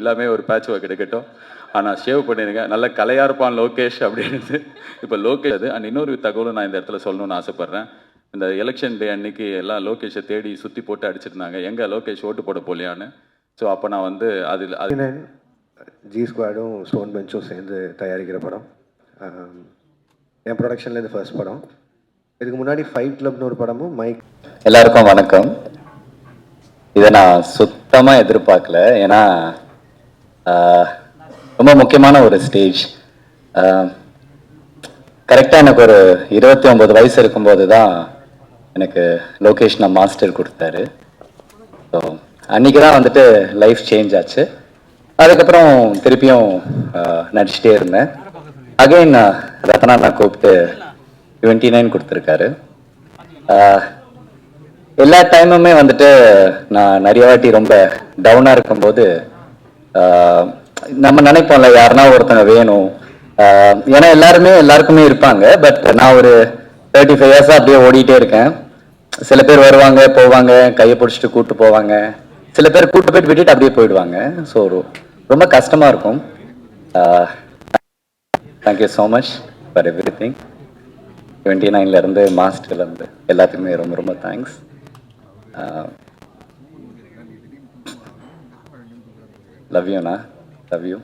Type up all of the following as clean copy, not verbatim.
எல்லாமே ஒரு patch work எடுக்கட்டும். ஆனால் ஷேவ் பண்ணிடுங்க. நல்ல கலையாக இருப்பான் லோகேஷ் அப்படின்னு. இப்போ லோகேஷ் அது அண்ட் இன்னொரு தகவலும் நான் இந்த இடத்துல சொல்லணும்னு ஆசைப்பட்றேன். இந்த எலெக்ஷன் டே அன்னைக்கு எல்லாம் லோகேஷை தேடி சுற்றி போட்டு அடிச்சிருந்தாங்க, எங்கே லோகேஷ் ஓட்டு போட போலியான்னு. ஸோ அப்போ நான் வந்து அது ஜி ஸ்குவாடும் ஸ்டோன் பெஞ்சும் சேர்ந்து தயாரிக்கிற படம். என் ப்ரொடக்ஷனில் இது ஃபர்ஸ்ட் படம். இதுக்கு முன்னாடி ஃபைட் கிளப்னு ஒரு படமும் மைக். எல்லாருக்கும் வணக்கம். இதை நான் சுத்தமாக எதிர்பார்க்கல. ஏன்னா ரொம்ப முக்கியமான ஒரு ஸ்டேஜ். கரெக்டாக எனக்கு ஒரு 29 வயசு இருக்கும்போது தான் எனக்கு லோகேஷ் நான் மாஸ்டர் கொடுத்தாரு. ஸோ அன்றைக்கி தான் வந்துட்டு லைஃப் சேஞ்ச் ஆச்சு. அதுக்கப்புறம் திருப்பியும் நடிச்சிட்டே இருந்தேன். அகைன் ரத்னா நான் கூப்பிட்டு 29 கொடுத்துருக்காரு. எல்லா டைமுமே வந்துட்டு நான் நிறைய வாட்டி ரொம்ப டவுனாக இருக்கும்போது நம்ம நினைப்போம்ல யாருன்னா ஒருத்தங்க வேணும். ஏன்னா எல்லாருக்குமே இருப்பாங்க. பட் நான் ஒரு 35 இயர்ஸாக அப்படியே ஓடிட்டே இருக்கேன். சில பேர் வருவாங்க போவாங்க, கையை பிடிச்சிட்டு கூப்பிட்டு போவாங்க, சில பேர் கூப்பிட்டு போயிட்டு விட்டுட்டு அப்படியே போயிடுவாங்க. ஸோ ரொம்ப கஷ்டமாக இருக்கும். Thank you so much for everything. 29லேருந்து மாஸ்டர்லேருந்து எல்லாத்துக்குமே ரொம்ப ரொம்ப தேங்க்ஸ். லவ் யூண்ணா, love you.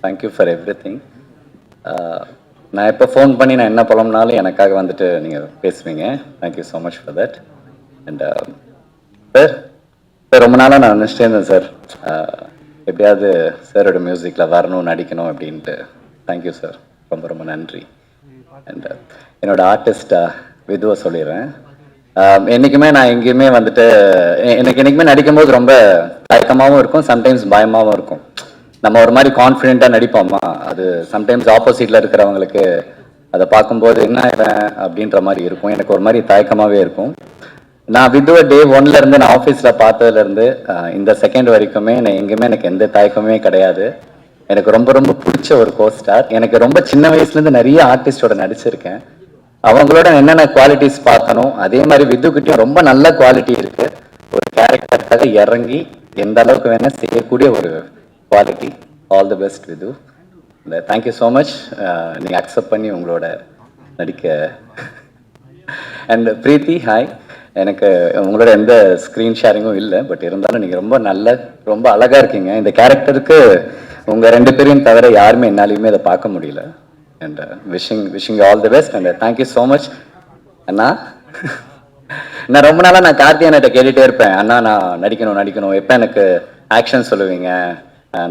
Thank you for everything. நான் எப்போ ஃபோன் பண்ணி நான் என்ன புலம்னாலும் எனக்காக வந்துட்டு நீங்கள் பேசுவீங்க. Thank you so much for that. And sir ரொம்ப நாளாக நான் நினச்சிட்டே இருந்தேன் சார், எப்படியாவது சாரோட மியூசிக்கில் வரணும் நடிக்கணும் அப்படின்ட்டு. தேங்க்யூ சார், ரொம்ப ரொம்ப நன்றி. அண்ட் என்னோட ஆர்டிஸ்டாக விதுவை சொல்லிடுறேன். என்றைக்குமே நான் எங்கேயுமே வந்துட்டு எனக்கு என்றைக்குமே நடிக்கும்போது ரொம்ப தயக்கமாகவும் இருக்கும், சம்டைம்ஸ் பயமாகவும் இருக்கும். நம்ம ஒரு மாதிரி கான்ஃபிடென்ட்டாக நடிப்போமா, அது சம்டைம்ஸ் ஆப்போசிட்டில் இருக்கிறவங்களுக்கு அதை பார்க்கும்போது என்ன அப்படின்ற மாதிரி இருக்கும். எனக்கு ஒரு மாதிரி தயக்கமாகவே இருக்கும். நான் விதுவை டே 1லேருந்து நான் ஆஃபீஸில் பார்த்ததுலேருந்து இந்த செகண்ட் வரைக்குமே நான் எங்கேயுமே எனக்கு எந்த தயக்கமே கிடையாது. எனக்கு ரொம்ப ரொம்ப பிடிச்ச ஒரு கோஸ்டார். எனக்கு ரொம்ப சின்ன வயசுலேருந்து நிறைய ஆர்டிஸ்டோட நடிச்சிருக்கேன். அவங்களோட என்னென்ன குவாலிட்டிஸ் பார்க்கணும், அதே மாதிரி விதுக்கிட்டையும் ரொம்ப நல்ல குவாலிட்டி இருக்குது. ஒரு கேரக்டருக்காக இறங்கி எந்த அளவுக்கு வேணால் செய்யக்கூடிய ஒரு quality. All the best Vidhu. இந்த தேங்க்யூ ஸோ மச் நீங்கள் அக்செப்ட் பண்ணி உங்களோட நடிக்க. And Preethi, hi. எனக்கு உங்களோட எந்த ஸ்க்ரீன் ஷேரிங்கும் இல்லை, பட் இருந்தாலும் நீங்கள் ரொம்ப அழகாக இருக்கீங்க. இந்த கேரக்டருக்கு உங்கள் 2 பேரையும் தவிர யாருமே என்னாலையுமே அதை பார்க்க முடியல. And wishing all the best. And thank you so much அண்ணா. நான் ரொம்ப நாளாக நான் கார்த்தி அண்ணாட்ட கேட்டுகிட்டே இருப்பேன், அண்ணா நான் நடிக்கணும், எப்போ எனக்கு ஆக்ஷன் சொல்லுவீங்க,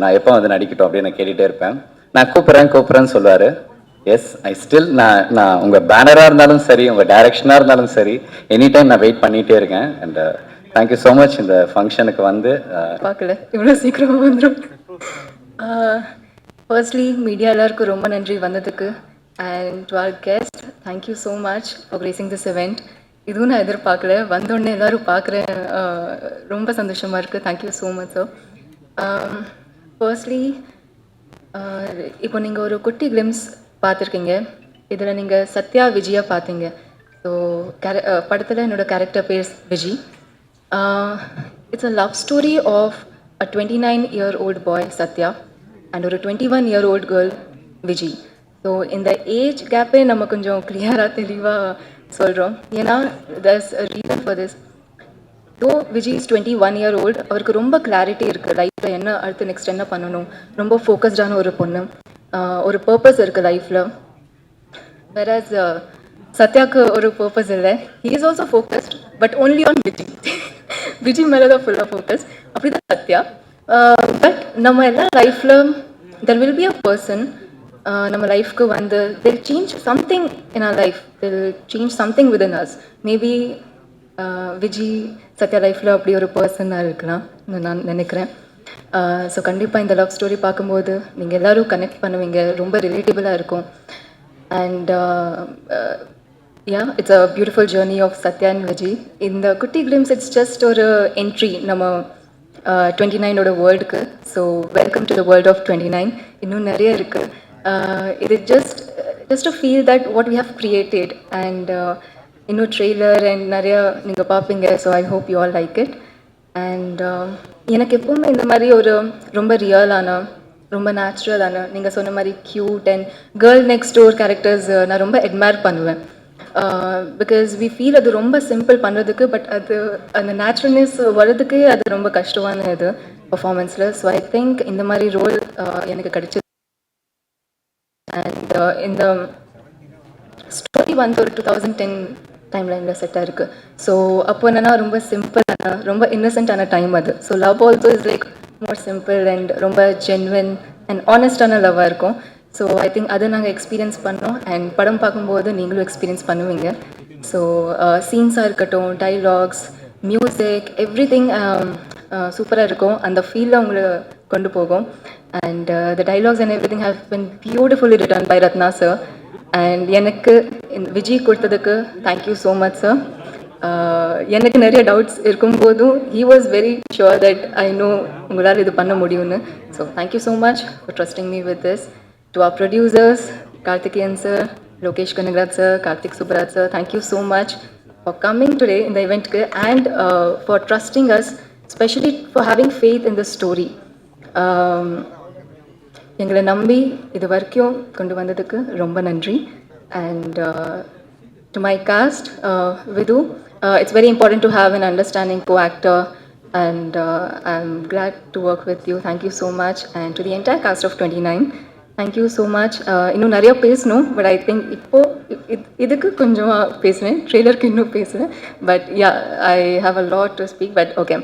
நான் எப்போ வந்து நடிக்கட்டும் அப்படின்னு நான் கேட்டுகிட்டே இருப்பேன். நான் கூப்பிட்றேன்னு சொல்லுவார். எஸ், ஐ ஸ்டில் நான் உங்கள் பேனராக இருந்தாலும் சரி, உங்கள் டைரக்ஷனாக இருந்தாலும் சரி, எனி டைம் நான் வெயிட் பண்ணிகிட்டே இருக்கேன். And thank you so much. இந்த ஃபங்க்ஷனுக்கு வந்து பார்க்கல இவ்வளோ சீக்கிரமாக வந்துடும். ஃபர்ஸ்ட்லி மீடியா எல்லாருக்கும் ரொம்ப நன்றி வந்ததுக்கு. And to our guest, thank you so much for gracing this event. இதுவும் நான் எதிர்பார்க்கல, வந்தோடனே எல்லோரும் பார்க்குறேன், ரொம்ப சந்தோஷமாக இருக்குது. Thank you so much sir. Firstly இப்போ நீங்கள் ஒரு குட்டி கிளிம்ஸ் பார்த்துருக்கீங்க. இதில் நீங்கள் சத்யா விஜயா பார்த்தீங்க. ஸோ படத்தில் என்னோடய கேரக்டர் பேர் Viji. It's a love story of a 29-year-old boy Sathya and ஒரு 21-year-old கேர்ள் விஜி. ஸோ இந்த ஏஜ் கேப்பே நம்ம கொஞ்சம் கிளியராக தெளிவாக சொல்கிறோம். ஏன்னா there's a reason for this. So Viji is 21-year-old. அவருக்கு ரொம்ப கிளாரிட்டி இருக்குது லைஃப்பில், என்ன அடுத்து நெக்ஸ்ட் என்ன பண்ணணும். ரொம்ப ஃபோக்கஸ்டான ஒரு பொண்ணு, ஒரு பர்பஸ் இருக்குது லைஃப்பில். வேறஸ் சத்யாவுக்கு ஒரு பர்பஸ் இல்லை. He is also focused but only on Viji. Viji மேலே தான் ஃபுல்லாக ஃபோக்கஸ். அப்படி தான் சத்யா. பட் நம்ம எல்லா லைஃப்பில் there will be a person நம்ம லைஃப்க்கு வந்து they'll change something in our life, they'll change something within us. Maybe Viji Sathya லைஃப்பில் அப்படி ஒரு பர்சனாக இருக்கலாம் நான் நினைக்கிறேன். ஸோ கண்டிப்பாக இந்த லவ் ஸ்டோரி பார்க்கும்போது நீங்கள் எல்லோரும் கனெக்ட் பண்ணுவீங்க, ரொம்ப ரிலேட்டபிளாக இருக்கும். And yeah, it's a beautiful journey of Sathya and Viji. இந்த குட்டி கிளிம்ஸ் இட்ஸ் ஜஸ்ட் ஒரு என்ட்ரி நம்ம 29ஓட வேர்ல்டுக்கு. So welcome to the world of 29. இன்னும் நிறைய இருக்குது. இது just to feel that what we have created. And இன்னும் ட்ரெய்லர் அண்ட் நிறையா நீங்கள் பார்ப்பீங்க. So I hope you all like it. And எனக்கு எப்பவுமே இந்த மாதிரி ஒரு ரொம்ப ரியலான ரொம்ப நேச்சுரலான நீங்கள் சொன்ன மாதிரி cute and girl next door characters நான் ரொம்ப அட்மையர் பண்ணுவேன். பிகாஸ் வி ஃபீல் அது ரொம்ப சிம்பிள் பண்ணுறதுக்கு, பட் அது அந்த நேச்சுரல்னஸ் வர்றதுக்கு அது ரொம்ப கஷ்டமான இது பர்ஃபார்மன்ஸில். ஸோ ஐ திங்க் இந்த மாதிரி ரோல் எனக்கு கிடைச்சது. அண்ட் இந்த ஸ்டோரி வந்து ஒரு 2010 டைம்லைனில் செட்டாக இருக்குது. ஸோ அப்போ என்னென்னா ரொம்ப சிம்பிளான ரொம்ப இன்னசென்ட்டான டைம் அது. So love also is like more simple and ரொம்ப ஜென்வன் அண்ட் ஆனஸ்டான லவ்வாக இருக்கும். ஸோ ஐ திங்க் அதை நாங்கள் எக்ஸ்பீரியன்ஸ் பண்ணோம் அண்ட் படம் பார்க்கும்போது நீங்களும் எக்ஸ்பீரியன்ஸ் பண்ணுவீங்க. ஸோ சீன்ஸாக இருக்கட்டும், டைலாக்ஸ், மியூசிக், எவ்ரி திங் சூப்பராக இருக்கும். அந்த ஃபீலில் உங்களை கொண்டு போகும். And the dialogues and everything have been beautifully written by Rathna sir. And எனக்கு விஜய் கொடுத்ததுக்கு தேங்க்யூ ஸோ மச் சார். எனக்கு நிறைய டவுட்ஸ் இருக்கும்போதும் he was very sure that I know உங்களால் இது பண்ண முடியும்னு. So thank you so much for trusting me with this. To our producers Karthikeyan sir, Lokesh Kanagaraj sir, Karthik Subbaraj sir, thank you so much for coming today இந்த இவெண்ட்க்கு and for trusting us, specially for having faith in the story. எங்களை நம்பி இது வரைக்கும் கொண்டு வந்ததுக்கு ரொம்ப நன்றி. And to my cast, Vidhu, it's very important to have an understanding co-actor and I'm glad to work with you. Thank you so much. And to the entire cast of 29, thank you so much. இன்னும் நிறைய பேசணும், but I think இப்போ இதுக்கு கொஞ்சமாக பேசுவேன், ட்ரெய்லருக்கு இன்னும் பேசுவேன். But yeah, I have a lot to speak. But okay,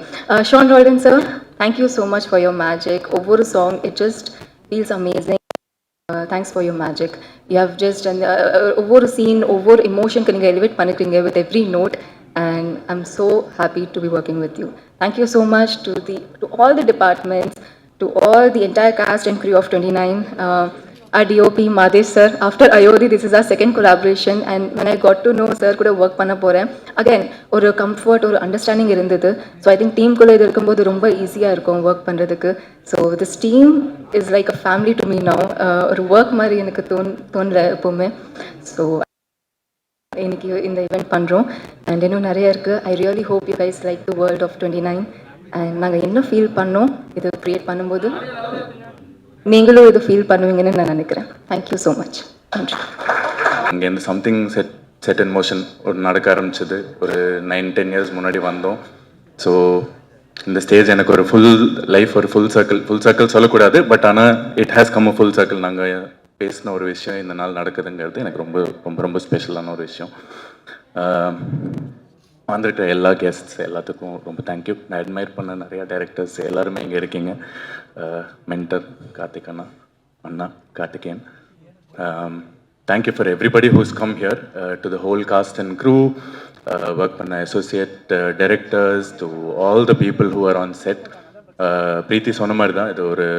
Sean Roldan sir, thank you so much for your magic. ஒவ்வொரு song it just feels amazing. Thanks for your magic. You have just ஒவ்வொரு scene, ஒவ்வொரு எமோஷனுக்கு நீங்கள் elevate பண்ணிக்கிறீங்க with every note, and I'm so happy to be working with you. Thank you so much to all the departments, to all the entire cast and crew of 29. Our DOP Madesh sir, after Ayodhi this is our second collaboration, and when I got to know sir கூட work பண்ண போகிறேன், again ஒரு comfort, ஒரு understanding இருந்தது. So I think டீம்குள்ளே இது இருக்கும்போது ரொம்ப ஈஸியாக இருக்கும் ஒர்க் பண்ணுறதுக்கு. So this team is like a family to me now. ஒரு ஒர்க் மாதிரி எனக்கு தோணல எப்போவுமே. ஸோ இன்னைக்கு இந்த ஈவெண்ட் பண்ணுறோம் அண்ட் இன்னும் நிறைய இருக்குது. I really hope you guys like the world of 29. And நாங்கள் என்ன ஃபீல் பண்ணோம் இது க்ரியேட் பண்ணும்போது நீங்களும் இது ஃபீல் பண்ணுவீங்கன்னு நான் நினைக்கிறேன். Thank you so much. நன்றி. இங்கேருந்து சம்திங் செட் இன் மோஷன் ஒரு நடக்க ஆரம்பிச்சது ஒரு 9-10 இயர்ஸ் முன்னாடி வந்தோம். ஸோ இந்த ஸ்டேஜ் எனக்கு ஒரு ஃபுல் லைஃப், ஒரு ஃபுல் சர்க்கிள் சொல்லக்கூடாது, பட் ஆனால் it has come a full circle. நாங்கள் பேசின ஒரு விஷயம் இந்த நாள் நடக்குதுங்கிறது எனக்கு ரொம்ப ரொம்ப ரொம்ப ஸ்பெஷலான ஒரு விஷயம். வந்துட்டு எல்லா கெஸ்ட்ஸ் எல்லாத்துக்கும் ரொம்ப தேங்க்யூ. நான் அட்மையர் பண்ண நிறையா டைரக்டர்ஸ் எல்லாருமே இங்கே இருக்கீங்க. மென்டர் கார்த்திக் அண்ணா Karthikeyan. Thank you for everybody who's come here, to the whole cast and crew, work பண்ண associate directors, to all the people who are on set. Preethi சொன்ன மாதிரி தான், இது ஒரு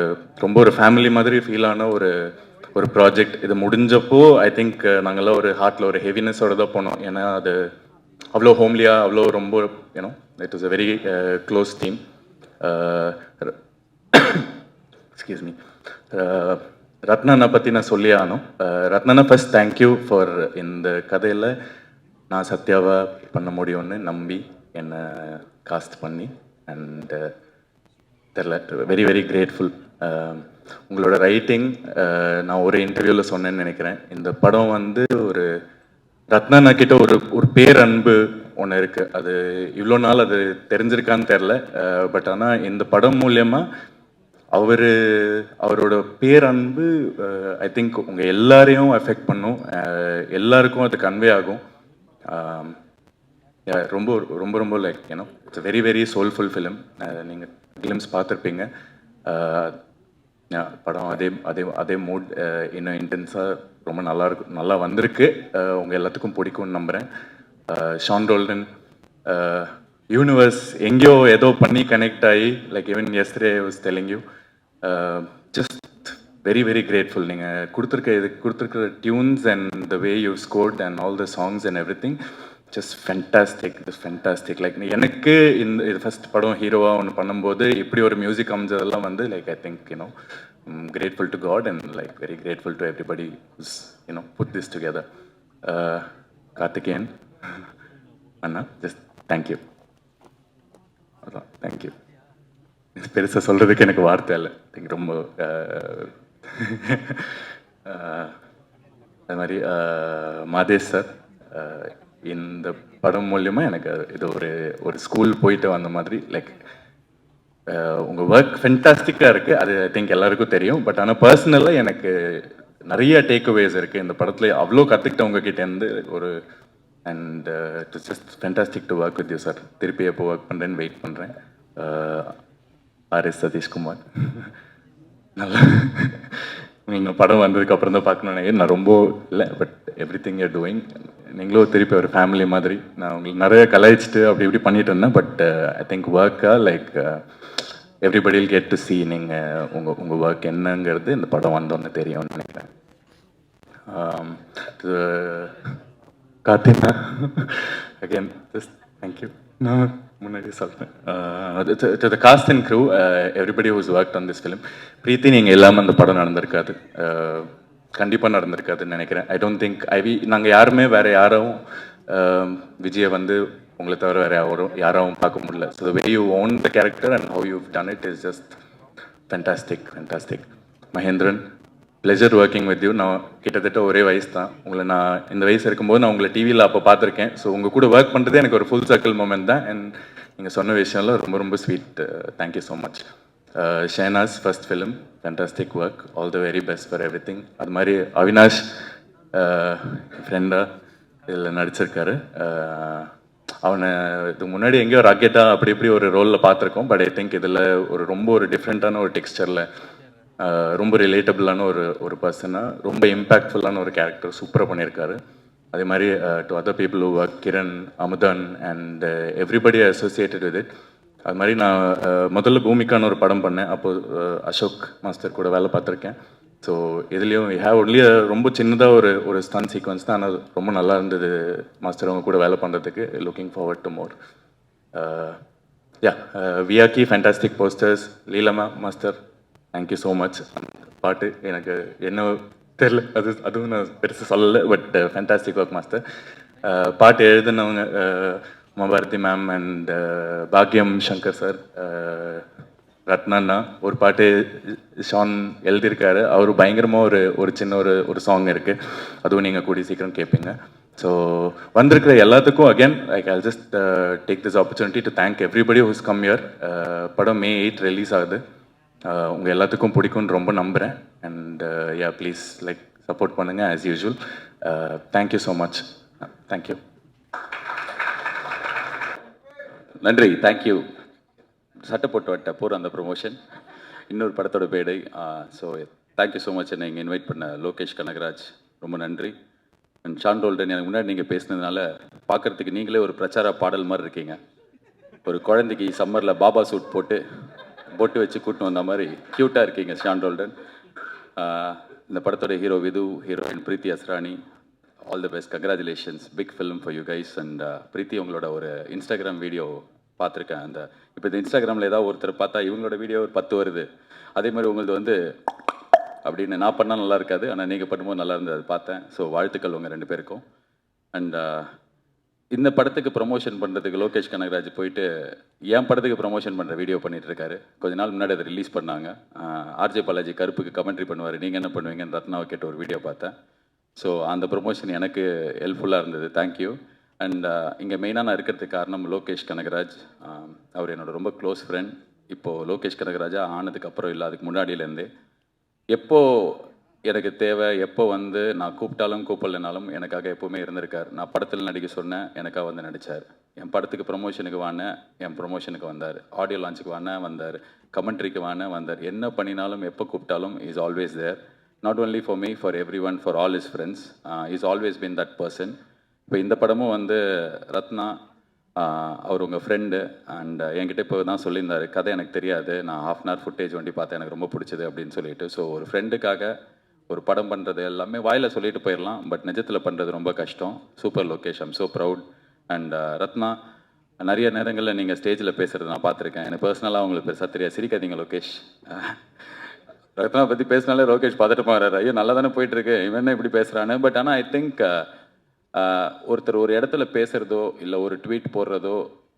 ரொம்ப ஒரு ஃபேமிலி மாதிரி ஃபீலான ஒரு ப்ராஜெக்ட். இது முடிஞ்சப்போ ஐ திங்க் நாங்கள்லாம் ஒரு ஹார்ட்டில் ஒரு ஹெவினஸோடு தான் போனோம். ஏன்னா அது அவ்வளோ ஹோம்லியாக, அவ்வளோ ரொம்ப you know it is a very close team. Excuse me. ரத்னானை பற்றி நான் சொல்லி ஆனோம். ரத்னானா ஃபர்ஸ்ட் தேங்க்யூ ஃபார் இந்த கதையில் நான் சத்யாவை பண்ண முடியும்னு நம்பி என்னை காஸ்ட் பண்ணி. அண்ட் தெரில, வெரி வெரி கிரேட்ஃபுல். உங்களோட ரைட்டிங் நான் ஒரு இன்டர்வியூவில் சொன்னேன்னு நினைக்கிறேன். இந்த படம் வந்து ஒரு ரத்னானா கிட்ட ஒரு பேரன்பு ஒன்று இருக்குது. அது இவ்வளோ நாள் அது தெரிஞ்சிருக்கான்னு தெரில, பட் ஆனால் இந்த படம் மூலியமாக அவரோட பேரன்பு ஐ திங்க் உங்கள் எல்லாரையும் எஃபெக்ட் பண்ணும், எல்லாருக்கும் அது கன்வே ஆகும். ரொம்ப ரொம்ப ரொம்ப like you know it's very very soulful film. நீங்கள் ஃபிலிம்ஸ் பார்த்துருப்பீங்க. படம் அதே மூட் இன்னும் இன்டென்ஸாக ரொம்ப நல்லா வந்திருக்கு. உங்கள் எல்லாத்துக்கும் பிடிக்கும்னு நம்புகிறேன். ஷான் ரோல்டன் யூனிவர்ஸ் எங்கேயோ ஏதோ பண்ணி கனெக்ட் ஆகி, like even yesterday I was telling you, just very very grateful. நீங்கள் கொடுத்துருக்கிற tunes and the way you scored and all the songs and every thing just fantastic. Like எனக்கு இது ஃபஸ்ட் படம் ஹீரோவாக ஒன்று பண்ணும்போது இப்படி ஒரு மியூசிக் அமைஞ்சதெல்லாம் வந்து like I think you know grateful to God and like very grateful to everybody who's put this together. Karthikeyan Anna, just thank you. பெருசாக சொல்கிறதுக்கு எனக்கு வார்த்தை இல்லை. எனக்கு ரொம்ப அது மாதிரி மாதேஷ் சார், இந்த படம் மூலியமாக எனக்கு இது ஒரு ஸ்கூல் போயிட்டு வந்த மாதிரி. லைக் உங்கள் ஒர்க் ஃபென்டாஸ்டிக்காக இருக்குது, அது ஐ திங்க் எல்லாருக்கும் தெரியும். பட் ஆனால் பர்சனலாக எனக்கு நிறைய டேக்அவேஸ் இருக்குது இந்த படத்தில். அவ்வளோ கற்றுக்கிட்டேன் உங்ககிட்டேருந்து ஒரு. And it's just fantastic to work with you sir. திருப்பி எப்போ ஒர்க் பண்ணுறேன்னு வெயிட் பண்ணுறேன். ஆர்எஸ் சதீஷ்குமார், நல்லா நீங்கள் படம் வந்ததுக்கு அப்புறம் தான் பார்க்கணுன்னு நான் ரொம்ப இல்லை. But every thing you're doing, நீங்களும் திருப்பி ஒரு ஃபேமிலி மாதிரி. நான் உங்களுக்கு நிறைய கலாய்ச்சிட்டு அப்படி இப்படி பண்ணிட்டு இருந்தேன். பட் ஐ திங்க் ஒர்க்காக like everybody will get to see நீங்கள் உங்கள் ஒர்க் என்னங்கிறது இந்த படம் வந்தோன்னு தெரியும்னு நினைக்கிறேன். கார்த்தினா அகேன் ஜஸ்ட் தேங்க்யூ. நான் முன்னாடி சொல்கிறேன். To the cast and crew, everybody who's work on this film. Preethi, நீங்கள் இல்லாமல் அந்த படம் நடந்திருக்காது, கண்டிப்பாக நடந்திருக்காதுன்னு நினைக்கிறேன். ஐ டோன்ட் திங்க் நாங்கள் யாருமே வேறு யாரும் விஜயை வந்து உங்களை தவிர வேறு யாரும் பார்க்க முடியல. So the way you own the character and how you done it is just fantastic. Mahendran, pleasure working with you. நான் கிட்டத்தட்ட ஒரே வயசு தான். உங்களை நான் இந்த வயசு இருக்கும்போது நான் உங்களை டிவியில் அப்போ பார்த்துருக்கேன். ஸோ உங்கள் கூட ஒர்க் பண்ணுறதே எனக்கு ஒரு ஃபுல் சர்க்கிள் மூமெண்ட் தான். அண்ட் நீங்கள் சொன்ன விஷயம்லாம் ரொம்ப ரொம்ப ஸ்வீட். Thank you so much. ஷேனாஸ் first film, fantastic work, all the very best for everything. அது மாதிரி அவினாஷ் ஃப்ரெண்டாக இதில் நடிச்சிருக்காரு. அவனை இதுக்கு முன்னாடி எங்கேயோ ராக்கெட்டாக அப்படி இப்படி ஒரு ரோலில் பார்த்துருக்கோம். பட் ஐ திங்க் இதில் ரொம்ப ஒரு டிஃப்ரெண்ட்டான ஒரு டெக்ஸ்டரில் ரொம்ப ரிலேட்டபிளான ஒரு பர்சனாக ரொம்ப இம்பேக்ட்ஃபுல்லான ஒரு கேரக்டர் சூப்பராக பண்ணியிருக்காரு. அதே மாதிரி to other people who work, Kiran, Amudhan and everybody associated with it. அது மாதிரி நான் முதல்ல பூமிக்கான ஒரு படம் பண்ணேன். அப்போது அசோக் மாஸ்டர் கூட வேலை பார்த்துருக்கேன். ஸோ இதுலேயும் ஒன்லி ரொம்ப சின்னதாக ஒரு ஸ்டன் சீக்வன்ஸ் தான். ஆனால் ரொம்ப நல்லா இருந்தது மாஸ்டர் அவங்க கூட வேலை பண்ணுறதுக்கு. Looking forward to more. வியாக்கி, ஃபேண்டாஸ்டிக் போஸ்டர்ஸ். லீலமா மாஸ்டர், தேங்க்யூ ஸோ மச். பாட்டு எனக்கு என்ன தெரில, அதுவும் நான் பெருசாக சொல்லலை. But fantastic work master. பாட்டு எழுதுனவங்க உமாபாரதி மேம் அண்ட் பாக்யம் சங்கர் சார், ரத்னாண்ணா. ஒரு பாட்டு ஷான் எழுதியிருக்காரு, அவர் பயங்கரமாக ஒரு சின்ன ஒரு சாங் இருக்குது, அதுவும் நீங்கள் கூடி சீக்கிரம் கேட்பீங்க. ஸோ வந்திருக்கிற எல்லாத்துக்கும் again like I just take this opportunity to thank everybody who's come here. படம் May 8 ரிலீஸ் ஆகுது. உங்கள் எல்லாத்துக்கும் பிடிக்கும்னு ரொம்ப நம்புகிறேன். அண்ட் ப்ளீஸ் லைக் சப்போர்ட் பண்ணுங்கள் as usual. Thank you so much. Thank you. நன்றி, தேங்க்யூ. சட்டை போட்டு வட்ட போகிற அந்த ப்ரொமோஷன் இன்னொரு படத்தோட பேடை. So thank you so much. என்னை இங்கே இன்வைட் பண்ண லோகேஷ் கனகராஜ் ரொம்ப நன்றி. அண்ட் ஷான் ரோல்டன், எனக்கு முன்னாடி நீங்கள் பேசினதுனால பார்க்குறதுக்கு நீங்களே ஒரு பிரச்சார பாடல் மாதிரி இருக்கீங்க. ஒரு குழந்தைக்கு சம்மரில் பாபா சூட் போட்டு பொட்டு வச்சு கூட்டின்னு வந்த மாதிரி க்யூட்டாக இருக்கீங்க ஷான் ரோல்டன். இந்த படத்தோட hero Vidhu, heroine Preethi Asrani, all the best, congratulations, big film for you guys. And Preethi, உங்களோட ஒரு இன்ஸ்டாகிராம் வீடியோ பார்த்துருக்கேன். இப்போ இந்த இன்ஸ்டாகிராமில் ஏதாவது ஒருத்தர் பார்த்தா இவங்களோட வீடியோ ஒரு 10 வருது. அதே மாதிரி உங்களது வந்து அப்படின்னு நான் பண்ணால் நல்லா இருக்காது, ஆனால் நீங்கள் பண்ணும்போது நல்லா இருந்தது, அது பார்த்தேன். ஸோ வாழ்த்துக்கள் உங்கள் 2 பேருக்கும். அண்ட் இந்த படத்துக்கு ப்ரொமோஷன் பண்ணுறதுக்கு லோகேஷ் கனகராஜ் போயிட்டு என் படத்துக்கு ப்ரொமோஷன் பண்ணுற வீடியோ பண்ணிகிட்டு இருக்காரு. கொஞ்ச நாள் முன்னாடி அதை ரிலீஸ் பண்ணாங்க. ஆர்ஜே பாலாஜி கருப்புக்கு கமெண்ட்ரி பண்ணுவார், நீங்கள் என்ன பண்ணுவீங்கன்னு ரத்னாவை கேட்ட ஒரு வீடியோ பார்த்தேன். ஸோ அந்த ப்ரொமோஷன் எனக்கு ஹெல்ப்ஃபுல்லாக இருந்தது. தேங்க்யூ. அண்ட் இங்கே மெயினாக நான் இருக்கிறதுக்கு காரணம் லோகேஷ் கனகராஜ். அவர் என்னோட ரொம்ப க்ளோஸ் ஃப்ரெண்ட். இப்போது லோகேஷ் கனகராஜா ஆனதுக்கப்புறம் இல்லை, அதுக்கு முன்னாடியிலேருந்தே எப்போது எனக்கு தேவை, எப்போ வந்து நான் கூப்பிட்டாலும் கூப்பிடலனாலும் எனக்காக எப்போவுமே இருந்திருக்கார். நான் படத்தில் நடிக்க சொன்னேன், எனக்காக வந்து நடித்தார். என் படத்துக்கு ப்ரொமோஷனுக்கு வானேன், என் ப்ரொமோஷனுக்கு வந்தார். ஆடியோ லான்ச்சுக்கு வானேன், வந்தார். கமெண்ட்ரிக்கு வானேன், வந்தார். என்ன பண்ணினாலும் எப்போ கூப்பிட்டாலும் is always there. Not only for me, for every one, for all his friends. Is always been that person. இப்போ இந்த படமும் வந்து ரத்னா அவர் உங்கள் ஃப்ரெண்டு. அண்ட் என்கிட்ட இப்போ தான் சொல்லியிருந்தார், கதை எனக்கு தெரியாது, நான் ½ hour ஃபுட்டேஜ் வண்டி பார்த்தேன், எனக்கு ரொம்ப பிடிச்சது அப்படின்னு சொல்லிட்டு. ஸோ ஒரு ஃப்ரெண்டுக்காக ஒரு படம் பண்ணுறது எல்லாமே வாயில் சொல்லிட்டு போயிடலாம், பட் நிஜத்தில் பண்ணுறது ரொம்ப கஷ்டம். Super Lokesh, I'm so proud. And Ratna, நிறைய நேரங்களில் நீங்கள் ஸ்டேஜில் பேசுகிறது நான் பார்த்துருக்கேன். எனக்கு பர்சனலாக உங்களுக்கு பெருசாக தெரியாது, சிரிக்காதீங்க லோகேஷ். ரத்னா பற்றி பேசினாலே லோகேஷ் பார்த்துட்டு போகிறாரு, ஐயோ நல்லா தானே போயிட்டுருக்கு, இவன் இப்படி பேசுகிறான்னு. பட் ஆனால் ஐ திங்க் ஒருத்தர் ஒரு இடத்துல பேசுகிறதோ இல்லை ஒரு ட்வீட் போடுறதோ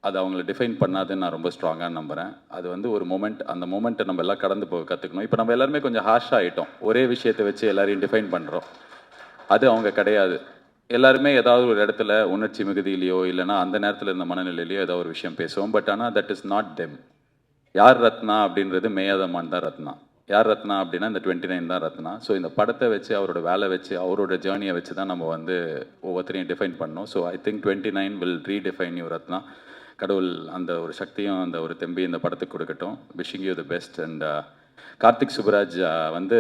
அது அவங்கள டிஃபைன் பண்ணாதுன்னு நான் ரொம்ப ஸ்ட்ராங்காக நம்புகிறேன். அது வந்து ஒரு மொமெண்ட், அந்த மொமெண்ட்டை நம்ம எல்லாம் கடந்து போக கற்றுக்கணும். இப்போ நம்ம எல்லாருமே கொஞ்சம் ஹார்ஷாக ஆகிட்டோம், ஒரே விஷயத்தை வச்சு எல்லாரையும் டிஃபைன் பண்ணுறோம். அது அவங்க கிடையாது. எல்லாருமே ஏதாவது ஒரு இடத்துல உணர்ச்சி மிகுதியிலையோ இல்லைனா அந்த நேரத்தில் இருந்த மனநிலையிலையோ ஏதோ ஒரு விஷயம் பேசுவோம். பட் ஆனால் தட் இஸ் நாட் தெம். யார் ரத்னா அப்படின்றது மேயாதமான் தான் ரத்னா. யார் ரத்னா அப்படின்னா இந்த 29 தான் ரத்னா. ஸோ இந்த படத்தை வச்சு, அவரோட வேலை வச்சு, அவரோட ஜேர்னியை வச்சு தான் நம்ம வந்து ஒவ்வொருத்தரையும் டிஃபைன் பண்ணோம். So I think 29 will redefine you Ratna. கடவுள் அந்த ஒரு சக்தியும் அந்த ஒரு தெம்பி இந்த படத்துக்கு கொடுக்கட்டும். Wishing you the best. And Karthik Subbaraj வந்து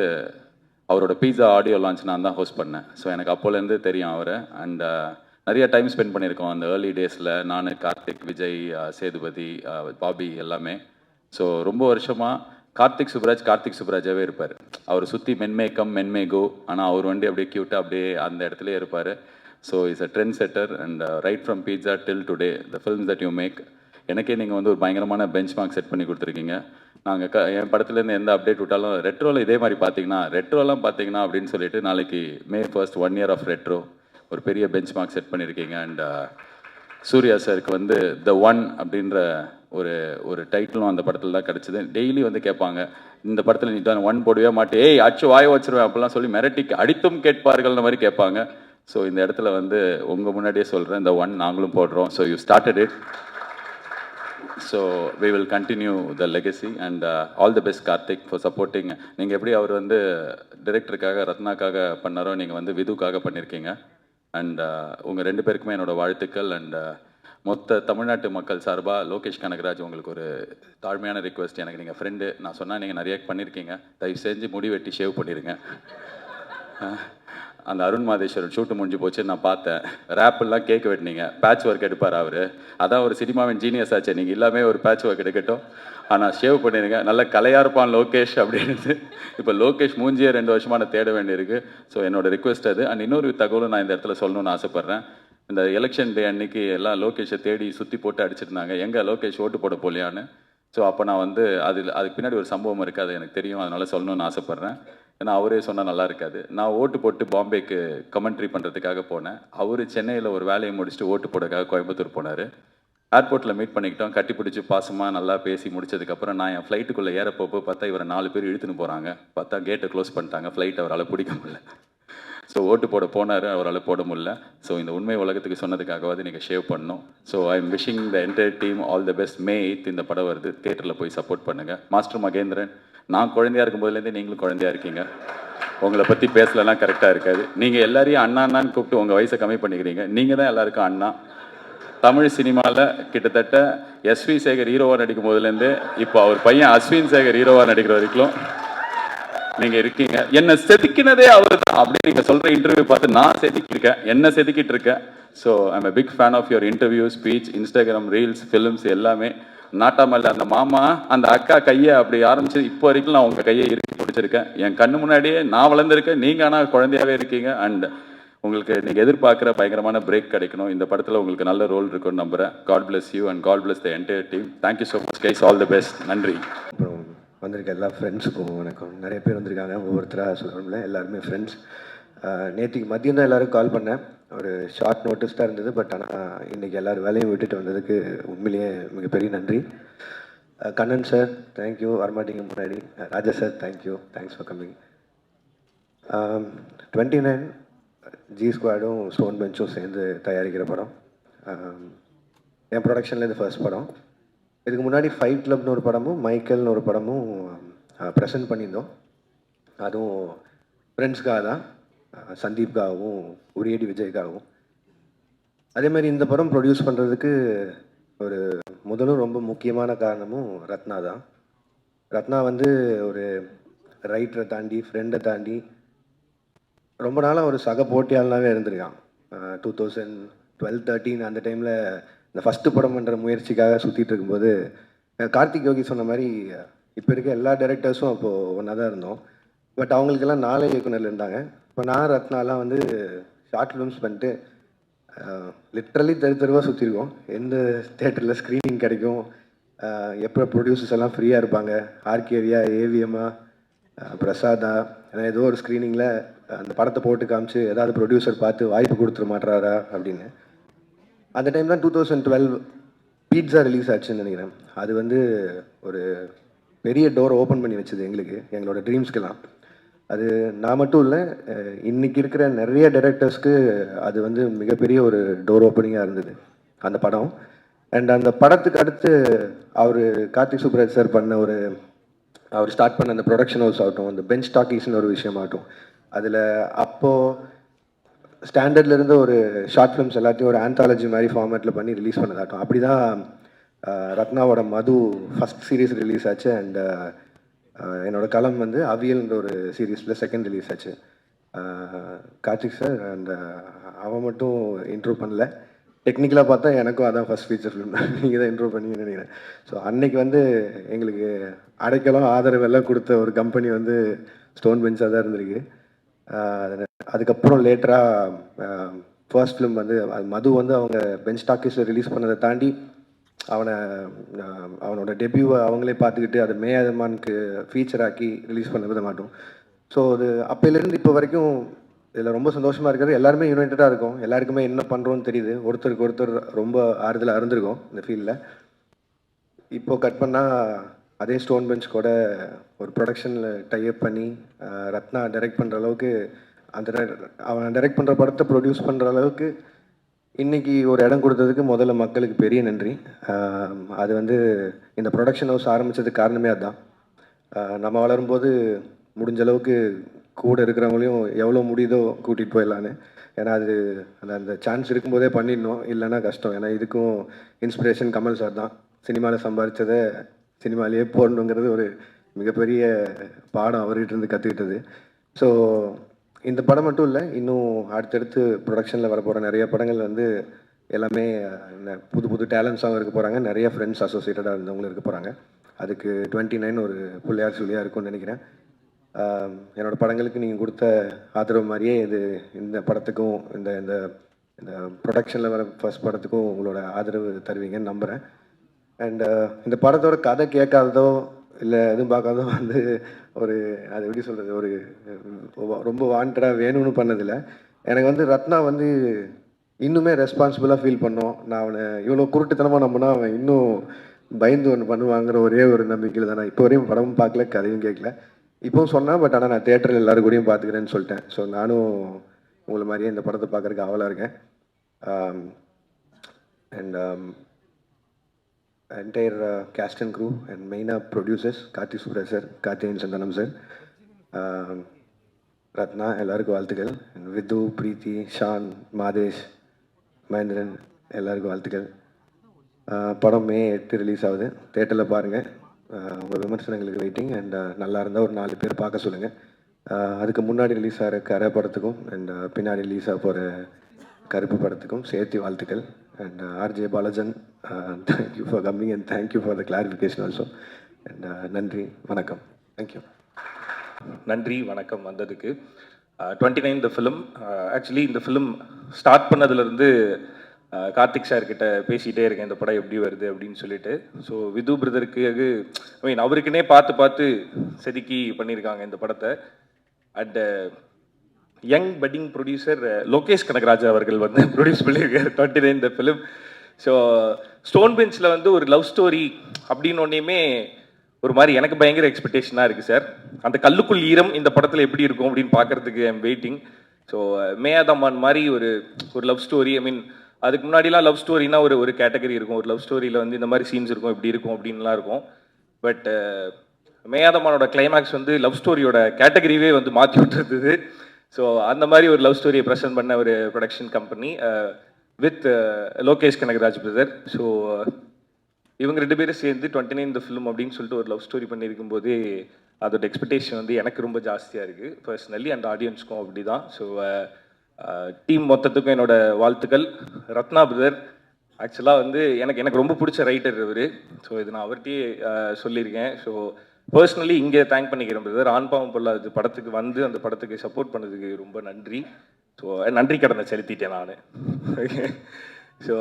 அவரோட பீஸா ஆடியோ லான்ச் நான் தான் ஹோஸ்ட் பண்ணேன். ஸோ எனக்கு அப்போலேருந்து தெரியும் அவரை. அண்ட் நிறைய டைம் ஸ்பெண்ட் பண்ணியிருக்கோம் அந்த ஏர்லி டேஸில். நான், கார்த்திக், விஜய், சேதுபதி, பாபி எல்லாமே. ஸோ ரொம்ப வருஷமாக கார்த்திக் சுப்ராஜாவே இருப்பார். அவர் சுற்றி மென்மேகோ, ஆனால் அவர் வண்டி அப்படியே க்யூட்டாக அப்படியே அந்த இடத்துலையே இருப்பார். So is a trend setter. And right from Pizza till today the films that you make, எனக்கே நீங்கள் வந்து ஒரு பயங்கரமான பெஞ்ச் மார்க் செட் பண்ணி கொடுத்துருக்கீங்க. நாங்கள் என் படத்துலேருந்து எந்த அப்டேட் விட்டாலும் ரெட்ரோவில் இதே மாதிரி ரெட்ரோலாம் பார்த்தீங்கன்னா அப்படின்னு சொல்லிட்டு நாளைக்கு May 1st 1 year of retro ஒரு பெரிய பெஞ்ச் மார்க் செட் பண்ணியிருக்கீங்க. அண்ட் சூர்யா சாருக்கு வந்து த ஒன் அப்படின்ற ஒரு டைட்டிலும் அந்த படத்தில் தான் கிடச்சிது. டெய்லி வந்து கேட்பாங்க, இந்த படத்தில் நீ தான் ஒன் போடவே மாட்டே, ஏய் அச்சு வாய வச்சிருவேன் அப்படிலாம் சொல்லி மிரட்டிக்கு அடித்தும் கேட்பார்கள்ன்ற மாதிரி கேட்பாங்க. ஸோ இந்த இடத்துல வந்து உங்கள் முன்னாடியே சொல்கிறேன், இந்த ஒன் நாங்களும் போடுறோம். So you started it. So we will continue the legacy and all the best Karthik for supporting. நீங்கள் எப்படி அவர் வந்து டிரெக்டருக்காக ரத்னாக்காக பண்ணாரோ, நீங்கள் வந்து விதுக்காக பண்ணியிருக்கீங்க. அண்ட் உங்கள் 2 பேருக்குமே என்னோடய வாழ்த்துக்கள். அண்ட் மொத்த தமிழ்நாட்டு மக்கள் சார்பாக லோகேஷ் கனகராஜ் உங்களுக்கு ஒரு தாழ்மையான ரிக்வெஸ்ட். எனக்கு நீங்கள் ஃப்ரெண்டு, நான் சொன்னால் நீங்கள் நிறைய பண்ணியிருக்கீங்க, தயவு செஞ்சு முடி வெட்டி ஷேவ் பண்ணிடுங்க. அந்த அருண் மாதேஸ்வரன் ஷூட்டு முடிஞ்சு போச்சு, நான் பார்த்தேன். ரேப்பெல்லாம் கேக் வெட்டினீங்க, பேட்ச் ஒர்க் எடுப்பார் அவர். அதான் ஒரு சினிமாவின் ஜீனியஸ் ஆச்சு. நீங்கள் எல்லாமே ஒரு பேட்ச் ஒர்க் எடுக்கட்டும், ஆனால் ஷேவ் பண்ணிடுங்க. நல்ல கலையாக இருப்பான் லோகேஷ் அப்படின்னு. இப்போ லோகேஷ் மூஞ்சியே 2 வருஷமாக நான் தேட வேண்டியிருக்கு. ஸோ என்னோட ரிக்வெஸ்ட் அது. அண்ட் இன்னொரு தகவலும் நான் இந்த இடத்துல சொல்லணும்னு ஆசைப்பட்றேன். இந்த எலெக்ஷன் டே அன்னைக்கு எல்லாம் லோகேஷை தேடி சுற்றி போட்டு அடிச்சிருந்தாங்க, எங்கே லோகேஷ் ஓட்டு போட போலியான்னு. ஸோ அப்போ நான் வந்து அதுக்கு பின்னாடி ஒரு சம்பவம் இருக்குது, அது எனக்கு தெரியும், அதனால் சொல்லணும்னு ஆசைப்பட்றேன். ஏன்னா அவரே சொன்னால் நல்லா இருக்காது. நான் ஓட்டு போட்டு பாம்பேக்கு கமெண்ட்ரி பண்ணுறதுக்காக போனேன். அவர் சென்னையில் ஒரு வேலையை முடிச்சுட்டு ஓட்டு போடுறதுக்காக கோயம்புத்தூர் போனார். ஏர்போர்ட்டில் மீட் பண்ணிக்கிட்டோம், கட்டி பிடிச்சி பாசமாக நல்லா பேசி முடிச்சதுக்கப்புறம் நான் என் ஃப்ளைட்டுக்குள்ளே ஏறப்போப்போ பார்த்தா இவரை 4 பேர் இழுத்துன்னு போகிறாங்க. பார்த்தா கேட்டை க்ளோஸ் பண்ணிட்டாங்க, ஃப்ளைட் அவரால் பிடிக்க முடியல. ஸோ ஓட்டு போட போனார், அவரால் போட முடியல. ஸோ இந்த உண்மை உலகத்துக்கு சொன்னதுக்காகவாது நீங்கள் ஷேவ் பண்ணணும். So I am wishing the entire team all the best. May 8 இந்த படம் வருது, தியேட்டரில் போய் சப்போர்ட் பண்ணுங்கள். மாஸ்டர் மகேந்திரன், நான் குழந்தையாக இருக்கும் போதுலேருந்தே நீங்களும் குழந்தையாக இருக்கீங்க. உங்களை பற்றி பேசலாம் கரெக்டாக இருக்காது. நீங்கள் எல்லாரையும் அண்ணான்னு கூப்பிட்டு உங்கள் வயசை கம்மி பண்ணிக்கிறீங்க. நீங்கள் தான் எல்லாருக்கும் அண்ணா. தமிழ் சினிமாவில் கிட்டத்தட்ட எஸ்வி சேகர் ஹீரோவாக நடிக்கும் போதுலேருந்து இப்போ அவர் பையன் அஸ்வின் சேகர் ஹீரோவாக நடிக்கிற வரைக்கும் நீங்கள் இருக்கீங்க. என்னை செதுக்கினதே அவர் தான் அப்படின்னு நீங்கள் சொல்கிற இன்டர்வியூ பார்த்து நான் செதுக்கியிருக்கேன், என்ன செதுக்கிட்டு இருக்கேன். So I'm a big fan of your interview, speech, Instagram reels, films எல்லாமே. நாட்டாமல் அந்த மாமா அந்த அக்கா கையை அப்படி ஆரம்பிச்சு இப்போ வரைக்கும் நான் உங்கள் கையை இறுக்கி பிடிச்சிருக்கேன். என் கண்ணு முன்னாடியே நான் வளர்ந்துருக்கேன், நீங்கள் ஆனால் குழந்தையாகவே இருக்கீங்க. அண்ட் உங்களுக்கு நீங்கள் எதிர்பார்க்குற பயங்கரமான பிரேக் கிடைக்கணும். இந்த படத்தில் உங்களுக்கு நல்ல ரோல் இருக்குன்னு நம்புகிறேன். God bless you and God bless the entire team. Thank you so much guys, all the best. நன்றி. அப்புறம் வந்திருக்க எல்லா ஃப்ரெண்ட்ஸுக்கும் வணக்கம். நிறைய பேர் வந்திருக்காங்க, ஒவ்வொருத்தராக சொல்லணும்ல, எல்லாருமே ஃப்ரெண்ட்ஸ். நேற்றுக்கு மதியம் தான் எல்லோரும் கால் பண்ணேன், ஒரு ஷார்ட் நோட்டீஸ் தான் இருந்தது. பட் ஆனால் இன்றைக்கி எல்லோரும் வேலையும் விட்டுட்டு வந்ததுக்கு உண்மையிலேயே மிகப்பெரிய நன்றி. கண்ணன் சார் தேங்க்யூ, வரமாட்டீங்க முன்னாடி. Raja sir thank you, thanks for coming. 29 G ஸ்குவாடும் ஸ்டோன் பெஞ்சும் சேர்ந்து தயாரிக்கிற படம். என் ப்ரொடக்ஷனில் ஃபர்ஸ்ட் படம். இதுக்கு முன்னாடி ஃபைட் கிளப்னு ஒரு படமும் மைக்கேல்னு ஒரு படமும் ப்ரெசென்ட் பண்ணியிருந்தோம். அதுவும் ஃப்ரெண்ட்ஸ்க்காக தான், சந்தீப்காகவும் உரியடி விஜய்க்காகவும். அதேமாதிரி இந்த படம் ப்ரொடியூஸ் பண்ணுறதுக்கு ஒரு முதலும் ரொம்ப முக்கியமான காரணமும் ரத்னா தான். ரத்னா வந்து ஒரு ரைட்டரை தாண்டி, ஃப்ரெண்டை தாண்டி ரொம்ப நாளாக ஒரு சக போட்டியாளனாகவே இருந்திருக்கான். 2012-13 அந்த டைமில் இந்த ஃபஸ்ட்டு படம் பண்ணுற முயற்சிக்காக சுற்றிட்டு இருக்கும்போது கார்த்திக் யோகி சொன்ன மாதிரி இப்போ இருக்க எல்லா டைரக்டர்ஸும் அப்போது ஒன்றா தான் இருந்தோம். பட் அவங்களுக்கெல்லாம் 4 இயக்குனர் இருந்தாங்க. இப்போ நான் ரத்னாலாம் வந்து ஷார்ட் ஃபிலிம்ஸ் பண்ணிட்டு லிட்ரலி தெருவாக சுற்றிருக்கோம். எந்த தேட்டரில் ஸ்க்ரீனிங் கிடைக்கும், எப்போ ப்ரொடியூசர்ஸ் எல்லாம் ஃப்ரீயாக இருப்பாங்க, ஆர்கேவியா, ஏவிஎம்மா, பிரசாதா, ஏன்னா ஏதோ ஒரு ஸ்க்ரீனிங்கில் அந்த படத்தை போட்டு காமிச்சு ஏதாவது ப்ரொடியூசர் பார்த்து வாய்ப்பு கொடுத்துட மாட்டுறாரா அப்படின்னு. அந்த டைம் தான் 2012 பீட்சா ரிலீஸ் ஆச்சுன்னு நினைக்கிறேன். அது வந்து ஒரு பெரிய டோர் ஓப்பன் பண்ணி வச்சது எங்களுக்கு, எங்களோட ட்ரீம்ஸ்க்கெல்லாம். அது நான் மட்டும் இல்லை, இன்னைக்கு இருக்கிற நிறைய டைரக்டர்ஸ்க்கு அது வந்து மிகப்பெரிய ஒரு டோர் ஓப்பனிங்காக இருந்தது அந்த படம். அண்ட் அந்த படத்துக்கு அடுத்து அவர் கார்த்திக் சுப்ராஜ் சார் பண்ண அவர் ஸ்டார்ட் பண்ண அந்த ப்ரொடக்ஷன் ஹவுஸ் ஆகட்டும், அந்த பெஞ்ச் டாக்கீஸ்னு ஒரு விஷயமாகட்டும், அதில் அப்போது ஸ்டாண்டர்டில் இருந்த ஒரு ஷார்ட் ஃபிலிம்ஸ் எல்லாத்தையும் ஒரு ஆந்தாலஜி மாதிரி ஃபார்மேட்டில் பண்ணி ரிலீஸ் பண்ணதாகட்டும். அப்படி தான் ரத்னாவோட மது ஃபஸ்ட் சீரீஸ் ரிலீஸ் ஆச்சு. அண்ட் என்னோட களம் வந்து அவியல்ன்ற ஒரு சீரீஸில் செகண்ட் ரிலீஸ் ஆச்சு. கார்த்திக் சார் அண்ட் அவன் மட்டும் இன்ட்ரூவ் பண்ணல, டெக்னிக்கலாக பார்த்தா எனக்கும் அதான் ஃபஸ்ட் ஃபீச்சர் ஃபிலிம் நீங்கள் தான் இன்ட்ரூவ் பண்ணி நினைக்கிறேன். ஸோ அன்னைக்கு வந்து எங்களுக்கு அடைக்கலம் ஆதரவு எல்லாம் கொடுத்த ஒரு கம்பெனி வந்து ஸ்டோன் பெஞ்சாக தான் இருந்திருக்கு. அதுக்கப்புறம் லேட்டராக ஃபர்ஸ்ட் ஃபிலிம் வந்து மது வந்து அவங்க பெஞ்ச் டாக்கீஸில் ரிலீஸ் பண்ணதை தாண்டி அவனோட டெபியூவை அவங்களே பார்த்துக்கிட்டு அதை மேயாதமானுக்கு ஃபீச்சர் ஆக்கி ரிலீஸ் பண்ண வித மாட்டோம். ஸோ அது அப்போலேருந்து இப்போ வரைக்கும் இதில் ரொம்ப சந்தோஷமாக இருக்கிறது, எல்லாருமே யுனைட்டடாக இருக்கும், எல்லாருக்குமே என்ன பண்ணுறோன்னு தெரியுது, ஒருத்தருக்கு ஒருத்தர் ரொம்ப ஆறுதலாக இருந்திருக்கும் இந்த ஃபீல்டில். இப்போ கட் பண்ணால் அதே ஸ்டோன் பெஞ்ச் கூட ஒரு ப்ரொடக்ஷனில் டைப் பண்ணி ரத்னா டைரக்ட் பண்ணுற அளவுக்கு, அவன் டைரக்ட் பண்ணுற படத்தை ப்ரொடியூஸ் பண்ணுற அளவுக்கு இன்றைக்கி ஒரு இடம் கொடுத்ததுக்கு முதல்ல மக்களுக்கு பெரிய நன்றி. அது வந்து இந்த ப்ரொடக்ஷன் ஹவுஸ் ஆரம்பித்ததுக்கு காரணமே அதுதான். நம்ம வளரும்போது முடிஞ்ச அளவுக்கு கூட இருக்கிறவங்களையும் எவ்வளோ முடியுதோ கூட்டிகிட்டு போயிடலான்னு. ஏன்னா அது அந்த சான்ஸ் இருக்கும்போதே பண்ணிடணும், இல்லைன்னா கஷ்டம். ஏன்னா இதுக்கும் இன்ஸ்பிரேஷன் கமல் சார் தான். சினிமாவில் சம்பாதிச்சதை சினிமாலேயே போடணுங்கிறது ஒரு மிகப்பெரிய பாடம் அவர்கிட்ட இருந்து கற்றுக்கிட்டது. ஸோ இந்த படம் மட்டும் இல்லை, இன்னும் அடுத்தடுத்து ப்ரொடக்ஷனில் வரப்போகிற நிறைய படங்கள் வந்து எல்லாமே புது புது டேலண்ட்ஸாகவும் இருக்க போகிறாங்க, நிறைய ஃப்ரெண்ட்ஸ் அசோசியேட்டடாக இருந்தவங்களும் இருக்க போகிறாங்க. அதுக்கு 29 ஒரு பிள்ளையார் சொல்லியாக இருக்கும்னு நினைக்கிறேன். என்னோடய படங்களுக்கு நீங்கள் கொடுத்த ஆதரவு மாதிரியே இந்த படத்துக்கும் இந்த இந்த இந்த ப்ரொடக்ஷனில் வர ஃபர்ஸ்ட் படத்துக்கும் உங்களோட ஆதரவு தருவீங்கன்னு நம்புகிறேன். அண்ட் இந்த படத்தோட கதை கேட்காததோ இல்லை எதுவும் பார்க்காதோ வந்து அது எப்படி சொல்கிறது, ரொம்ப வாண்டடாக வேணும்னு பண்ணதில்லை. எனக்கு வந்து ரத்னா வந்து இன்னுமே ரெஸ்பான்சிபிளாக ஃபீல் பண்ணோம். நான் அவனை இவ்வளோ குருட்டுத்தனமாக நம்பினா அவன் இன்னும் பயந்து ஒன்று பண்ணுவாங்கிற ஒரே ஒரு நம்பிக்கையில் தான் நான் இப்போ வரையும் படமும் பார்க்கல, கதையும் கேட்கல. இப்போவும் சொன்னேன், பட் ஆனால் நான் தேட்டரில் எல்லோரும் கூடயும் பார்த்துக்கிறேன்னு சொல்லிட்டேன். ஸோ நானும் உங்களை மாதிரியே இந்த படத்தை பார்க்குறதுக்கு ஆவலாக இருக்கேன். And entire cast and crew and மெயினாக producers Karthik Subbaraj sir, Karthikeyan Santhanam sir, Rathna எல்லாருக்கும் வாழ்த்துக்கள். விது, பிரீத்தி, ஷான், மாதேஷ், மகேந்திரன் எல்லாருக்கும் வாழ்த்துக்கள். படம் May 8 ரிலீஸ் ஆகுது, தேட்டரில் பாருங்கள். உங்கள் விமர்சனங்களுக்கு வெயிட்டிங். அண்ட் நல்லா இருந்தால் ஒரு 4 பேர் பார்க்க சொல்லுங்கள். அதுக்கு முன்னாடி ரிலீஸ் ஆகிற கரை படத்துக்கும் அண்ட் பின்னாடி ரிலீஸ் ஆக போகிற கருப்பு படத்துக்கும் சேர்த்து வாழ்த்துக்கள். And RJ Balaji, thank you for coming and thank you for the clarification also. And நன்றி, வணக்கம், தேங்க்யூ. நன்றி, வணக்கம் வந்ததுக்கு. 29 இந்த ஃபிலிம் ஆக்சுவலி இந்த ஃபிலிம் ஸ்டார்ட் பண்ணதுலேருந்து கார்த்திக் சார் கிட்ட பேசிகிட்டே இருக்கேன், இந்த படம் எப்படி வருது அப்படின்னு சொல்லிட்டு. ஸோ விது பிரதருக்கு ஐ மீன் அவருக்குன்னே பார்த்து செதுக்கி பண்ணியிருக்காங்க இந்த படத்தை. And young budding producer Lokesh Kanagaraj அவர்கள் வந்து ப்ரொடியூஸ் பண்ணியிருக்காரு 29 இந்த ஃபிலிம். ஸோ ஸ்டோன் பெஞ்சில் வந்து ஒரு லவ் ஸ்டோரி அப்படின்னு ஒன்றையுமே ஒரு மாதிரி எனக்கு பயங்கர எக்ஸ்பெக்டேஷனாக இருக்குது சார். அந்த கல்லுக்குள் ஈரம் இந்த படத்தில் எப்படி இருக்கும் அப்படின்னு பார்க்குறதுக்கு ஐம் வெயிட்டிங். ஸோ மேயாதமான் மாதிரி ஒரு லவ் ஸ்டோரி. ஐ மீன் அதுக்கு முன்னாடிலாம் லவ் ஸ்டோரினா ஒரு கேட்டகரி இருக்கும், ஒரு லவ் ஸ்டோரியில் வந்து இந்த மாதிரி சீன்ஸ் இருக்கும், இப்படி இருக்கும் அப்படின்லாம் இருக்கும். பட் மேயாதமானோட கிளைமேக்ஸ் வந்து லவ் ஸ்டோரியோட கேட்டகரியே வந்து மாற்றி விட்டுருந்தது. ஸோ அந்த மாதிரி ஒரு லவ் ஸ்டோரியை ப்ரெசென்ட் பண்ண ஒரு production company with Lokesh Kanagaraj brother. So இவங்க 2 பேரும் சேர்ந்து 29 இந்த ஃபிலிம் அப்படின்னு சொல்லிட்டு ஒரு லவ் ஸ்டோரி பண்ணியிருக்கும் போதே அதோட எக்ஸ்பெக்டேஷன் வந்து எனக்கு ரொம்ப ஜாஸ்தியாக இருக்குது பர்சனலி, அண்ட் ஆடியன்ஸ்க்கும் அப்படி தான். ஸோ டீம் மொத்தத்துக்கும் என்னோட வாழ்த்துக்கள். ரத்னா பிரதர் ஆக்சுவலாக வந்து எனக்கு ரொம்ப பிடிச்ச ரைட்டர் இவர். ஸோ இது நான் அவர்கிட்டயே சொல்லியிருக்கேன். ஸோ பர்சனலி இங்கே தேங்க் பண்ணிக்கிறேன் பிரதர். ஆண்பாவம் பொல்லாது படத்துக்கு வந்து அந்த படத்துக்கு சப்போர்ட் பண்ணதுக்கு ரொம்ப நன்றி. ஸோ நன்றி கடனை செலுத்திட்டேன் நான். ஸோ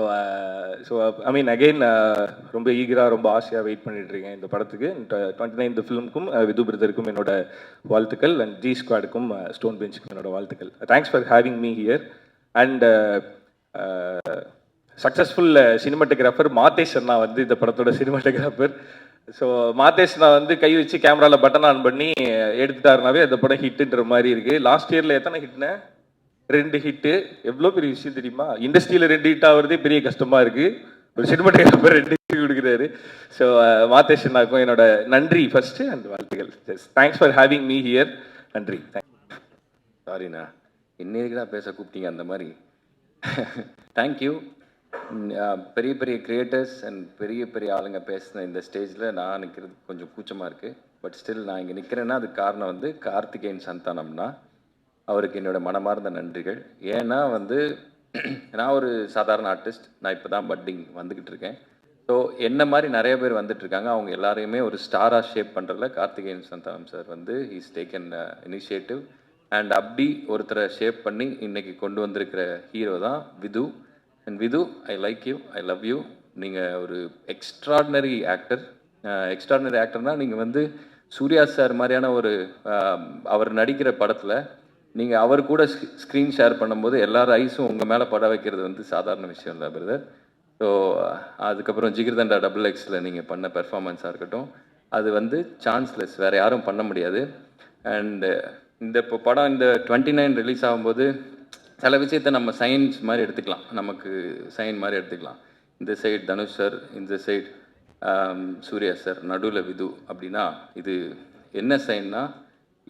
ஐ மீன் அகெயின் ரொம்ப ஈகராக ரொம்ப ஆசையாக வெயிட் பண்ணிட்டு இருக்கேன் இந்த படத்துக்கு. 29 இந்த ஃபிலிமுக்கும் விது பிரதருக்கும் என்னோட வாழ்த்துக்கள். அண்ட் ஜி ஸ்குவாடுக்கும் ஸ்டோன் பெஞ்சுக்கும் என்னோட வாழ்த்துக்கள். Thanks for having me here. And successful cinematographer Madhesh அண்ணா வந்து இந்த படத்தோட சினிமாட்டோகிராஃபர். ஸோ மாதேஷ் அண்ணா வந்து கை வச்சு கேமராவில் பட்டன் ஆன் பண்ணி எடுத்துட்டாருனாவே அந்த படம் ஹிட்டுன்ற மாதிரி இருக்குது. லாஸ்ட் இயரில் எத்தனை ஹிட்னு? 2 ஹிட்டு. எவ்வளோ பெரிய விஷயம் தெரியுமா? இண்டஸ்ட்ரியில் 2 ஹிட் ஆகுறதே பெரிய கஷ்டமாக இருக்குது. ஒரு சினிமாட்டோகிராஃபர் 2 ஹிட் கொடுக்குறாரு. ஸோ மாதேஷ் அண்ணாக்கும் என்னோட நன்றி ஃபர்ஸ்ட்டு அண்ட் வாழ்த்துக்கள். Thanks for having me here. நன்றி. சாரிண்ணா, இன்னைக்குடா பேச கூப்பிட்டீங்க அந்த மாதிரி. தேங்க்யூ. பெரிய பெரிய கிரியேட்டர்ஸ் அண்ட் பெரிய பெரிய ஆளுங்க பேசின இந்த ஸ்டேஜில் நான் நிற்கிறது கொஞ்சம் கூச்சமாக இருக்குது. பட் ஸ்டில் நான் இங்கே நிற்கிறேன்னா அதுக்கு காரணம் வந்து கார்த்திகேயன் சந்தானம்னா அவருக்கு என்னோட மனமார்ந்த நன்றிகள். ஏன்னா வந்து நான் ஒரு சாதாரண ஆர்டிஸ்ட், நான் இப்போ தான் பட்டிங் வந்துக்கிட்டு இருக்கேன். ஸோ என்ன மாதிரி நிறைய பேர் வந்துட்டுருக்காங்க. அவங்க எல்லாரையுமே ஒரு ஸ்டாராக ஷேப் பண்ணுறதுல கார்த்திகேயன் சந்தானம் சார் வந்து ஹீஸ் டேக்கன் இனிஷியேட்டிவ். அண்ட் அப்படி ஒருத்தரை ஷேப் பண்ணி இன்றைக்கி கொண்டு வந்திருக்கிற ஹீரோ தான் Vidhu. And Vidhu, I like you, I love you. நீங்கள் ஒரு எக்ஸ்ட்ராடினரி ஆக்டர். எக்ஸ்ட்ராடினரி ஆக்டர்னால் நீங்கள் வந்து சூர்யா சார் மாதிரியான ஒரு அவர் நடிக்கிற படத்தில் நீங்கள் அவர் கூட ஸ்க்ரீன் ஷேர் பண்ணும்போது எல்லார் ஐஸும் உங்கள் மேலே பட வைக்கிறது வந்து சாதாரண விஷயம் இல்லை பிரதர். ஸோ அதுக்கப்புறம் ஜிகிர்தண்டா XXL நீங்கள் பண்ண பெர்ஃபார்மன்ஸாக இருக்கட்டும், அது வந்து சான்ஸ்லெஸ், வேறு யாரும் பண்ண முடியாது. அண்டு இந்த இப்போ படம் இந்த 29 ரிலீஸ் ஆகும்போது சில விஷயத்தை நம்ம சயின்ஸ் மாதிரி எடுத்துக்கலாம், நமக்கு சைன் மாதிரி எடுத்துக்கலாம். இந்த சைடு தனுஷ் சார், இந்த சைடு சூர்யா சார், நடுவில் விது அப்படின்னா இது என்ன சைன்னா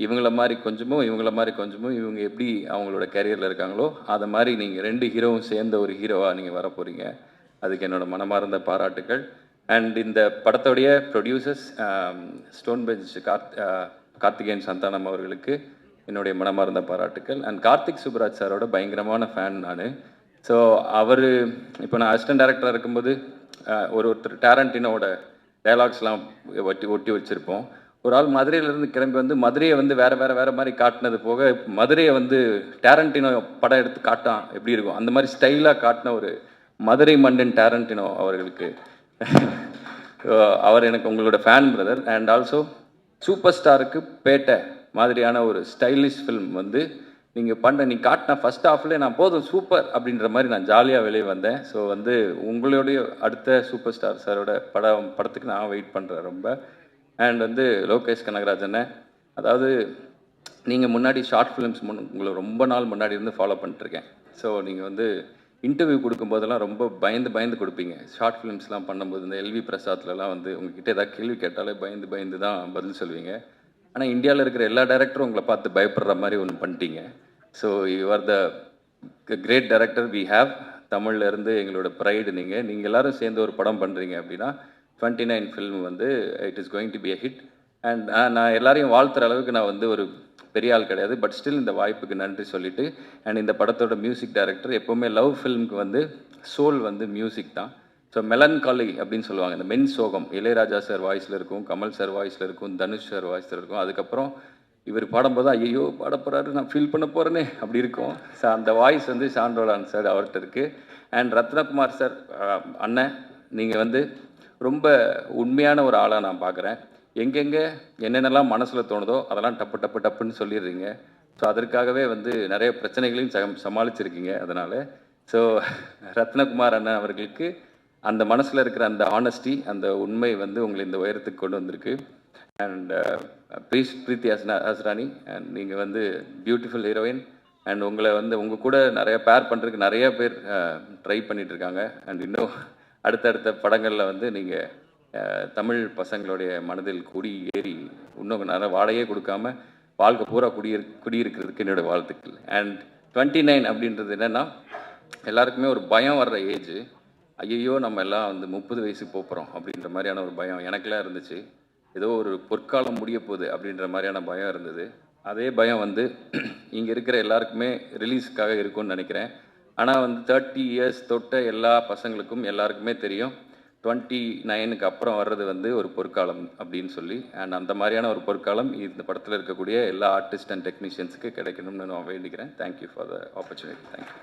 இவங்கள மாதிரி கொஞ்சமும் இவங்கள மாதிரி கொஞ்சமும் இவங்க எப்படி அவங்களோட கேரியரில் இருக்காங்களோ அதை மாதிரி நீங்கள் 2 ஹீரோவும் சேர்ந்த ஒரு ஹீரோவாக நீங்கள் வர போகிறீங்க. அதுக்கு என்னோட மனமார்ந்த பாராட்டுக்கள். அண்ட் இந்த படத்தோடைய producers stone bench Karthikeyan Santhanam அவர்களுக்கு என்னுடைய மனமார்ந்த பாராட்டுக்கள். அண்ட் கார்த்திக் சுப்ராஜ் சாரோட பயங்கரமான ஃபேன் நான். ஸோ அவர் இப்போ நான் அசிஸ்டன்ட் டைரக்டராக இருக்கும்போது ஒருத்தர் டேரண்டினோட டைலாக்ஸ்லாம் ஒட்டி வச்சுருப்போம். ஒரு ஆள் மதுரையிலேருந்து கிளம்பி வந்து மதுரையை வந்து வேறு மாதிரி காட்டினது போக மதுரையை வந்து டேரண்டினோ படம் எடுத்து காட்டான் எப்படி இருக்கும் அந்த மாதிரி ஸ்டைலாக காட்டின ஒரு மதுரை மன்னன் டேரண்டினோ அவர்களுக்கு அவர் எனக்கு உங்களோட fan brother. And also super ஸ்டாருக்கு பேட்டை மாதிரியான ஒரு ஸ்டைலிஷ் ஃபில்ம் வந்து நீங்கள் நீ காட்டின ஃபஸ்ட் ஹாஃப்லேயே நான் போதும் சூப்பர் அப்படின்ற மாதிரி நான் ஜாலியாக வெளியே வந்தேன். ஸோ வந்து உங்களுடைய அடுத்த சூப்பர் ஸ்டார் சாரோட படத்துக்கு நான் வெயிட் பண்ணுறேன் ரொம்ப. அண்ட் வந்து லோகேஷ் கனகராஜனை, அதாவது நீங்கள் முன்னாடி ஷார்ட் ஃபிலிம்ஸ் உங்களை ரொம்ப நாள் முன்னாடி இருந்து ஃபாலோ பண்ணிட்டுருக்கேன். ஸோ நீங்கள் வந்து இன்டர்வியூ கொடுக்கும்போதெல்லாம் ரொம்ப பயந்து கொடுப்பீங்க. ஷார்ட் ஃபிலிம்ஸ்லாம் பண்ணும்போது இந்த எல்வி பிரசாத்லலாம் வந்து உங்ககிட்ட ஏதாவது கேள்வி கேட்டாலே பயந்து தான் பதில் சொல்லுவீங்க. ஆனால் இந்தியாவில் இருக்கிற எல்லா டைரக்டரும் உங்களை பார்த்து பயப்படுற மாதிரி ஒன்று பண்ணிட்டீங்க. So you are the great director we have. தமிழில் இருந்து எங்களோட ப்ரைடு நீங்கள் எல்லோரும் சேர்ந்து ஒரு படம் பண்ணுறீங்க அப்படின்னா 29 ஃபில்ம் வந்து it is going to be a hit. And நான் எல்லாரையும் வாழ்த்துற அளவுக்கு நான் வந்து ஒரு பெரிய ஆள் கிடையாது. பட் ஸ்டில் இந்த வாய்ப்புக்கு நன்றி சொல்லிவிட்டு, அண்ட் இந்த படத்தோட மியூசிக் டைரக்டர் எப்போவுமே லவ் ஃபில்முக்கு வந்து சோல் வந்து மியூசிக் தான். ஸோ மெலன்காலி அப்படின்னு சொல்லுவாங்க, இந்த மென் சோகம் இளையராஜா சார் வாய்ஸில் இருக்கும், கமல் சார் வாய்ஸில் இருக்கும், தனுஷ் சார் வாய்ஸில் இருக்கும். அதுக்கப்புறம் இவர் பாடும்போது ஐயோ பாட போகிறாரு நான் ஃபீல் பண்ண போகிறேனே அப்படி இருக்கும். ஸோ அந்த வாய்ஸ் வந்து சாண்டோலான் சார் அவர்கிட்ட இருக்குது. அண்ட் ரத்னகுமார் சார் அண்ணன், நீங்கள் வந்து ரொம்ப உண்மையான ஒரு ஆளாக நான் பார்க்குறேன். எங்கெங்கே என்னென்னலாம் மனசில் தோணுதோ அதெல்லாம் டப்புன்னு சொல்லிடுறீங்க. ஸோ அதற்காகவே வந்து நிறைய பிரச்சனைகளையும் சமாளிச்சிருக்கீங்க. அதனால் ஸோ ரத்னகுமார் அண்ணன் அவர்களுக்கு அந்த மனசில் இருக்கிற அந்த ஆனஸ்டி, அந்த உண்மை வந்து உங்களை இந்த உயரத்துக்கு கொண்டு வந்திருக்கு. அண்ட் பிரீத்தி ஹஸ்ரானி, அண்ட் நீங்கள் வந்து பியூட்டிஃபுல் ஹீரோயின். அண்ட் உங்களை வந்து உங்கள் கூட நிறைய பேர் பண்ணுறதுக்கு நிறைய பேர் ட்ரை பண்ணிகிட்ருக்காங்க. அண்ட் இன்னும் அடுத்தடுத்த படங்களில் வந்து நீங்கள் தமிழ் பசங்களுடைய மனதில் ஏறி இன்னும் நிறைய வாடகையே கொடுக்காம வாழ்க்கை பூரா குடியிருக்கிறதுக்கு என்னோடய வாழ்த்துக்கள். அண்ட் 29 அப்படின்றது என்னென்னா எல்லாருக்குமே ஒரு பயம் வர்ற ஏஜ். ஐயோ நம்ம எல்லாம் வந்து 30 வயசுக்கு போகிறோம் அப்படின்ற மாதிரியான ஒரு பயம் எனக்கெல்லாம் இருந்துச்சு. ஏதோ ஒரு பொற்காலம் முடிய போகுது அப்படின்ற மாதிரியான பயம் இருந்தது. அதே பயம் வந்து இங்கே இருக்கிற எல்லாருக்குமே ரிலீஸுக்காக இருக்கும்னு நினைக்கிறேன். ஆனால் வந்து 30 இயர்ஸ் தொட்ட எல்லா பசங்களுக்கும் எல்லாருக்குமே தெரியும் 29க்கு அப்புறம் வர்றது வந்து ஒரு பொற்காலம் அப்படின்னு சொல்லி. அண்ட் அந்த மாதிரியான ஒரு பொற்காலம் இந்த படத்தில் இருக்கக்கூடிய எல்லா ஆர்டிஸ்ட் அண்ட் டெக்னீஷியன்ஸுக்கு கிடைக்கணும்னு நான் வேண்டிக்கிறேன். Thank you for the opportunity. Thank you.